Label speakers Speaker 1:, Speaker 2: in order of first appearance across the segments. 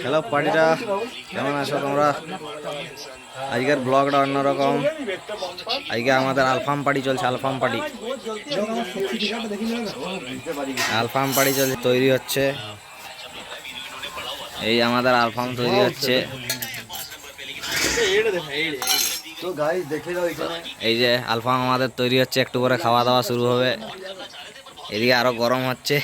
Speaker 1: Hello পার্টিটা, কেমন আছো তোমরা? আজকের ব্লগটা অন্যরকম। আজকে আমাদের আলফাম পার্টি চলছে। আলফাম পার্টি চলছে, তৈরি হচ্ছে। এই আমাদের আলফাম তৈরি হচ্ছে। এই যে আলফাম আমাদের তৈরি হচ্ছে, একটু করে খাওয়া দাওয়া শুরু হবে। এদিকে আরো গরম হচ্ছে,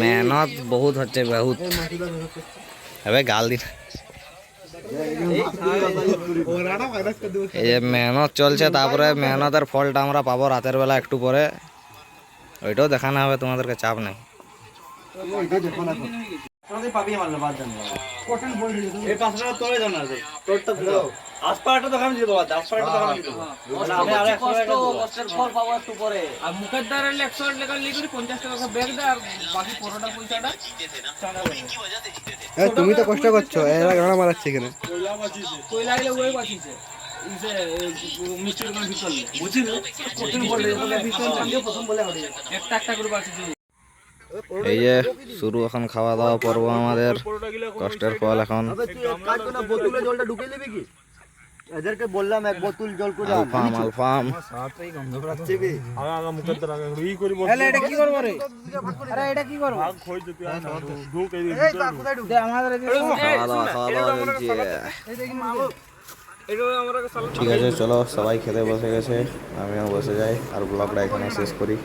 Speaker 1: মেহনত বহুত হচ্ছে, বহুত হবে গাল দিন। এই যে মেহনত চলছে, তারপরে মেহনতের ফলটা আমরা পাবো রাতের বেলা একটু পরে। ওইটাও দেখানো হবে তোমাদেরকে, চাপ নেই।
Speaker 2: তুমি তো কষ্ট করছো, এরা গানা মারাচ্ছে এখানে।
Speaker 1: এই যে শুরু এখন খাওয়া দাওয়া পর্ব আমাদের। কষ্টের ফল এখন।
Speaker 2: এদেরকে বললাম এক বোতল জল করে
Speaker 1: আলফাম আলফাম খাওয়া দাওয়া চলছে। ঠিক আছে, চলো সবাই খেতে বসে গেছে, আমিও বসে যাই আর ব্লগটা এখানে শেষ করি।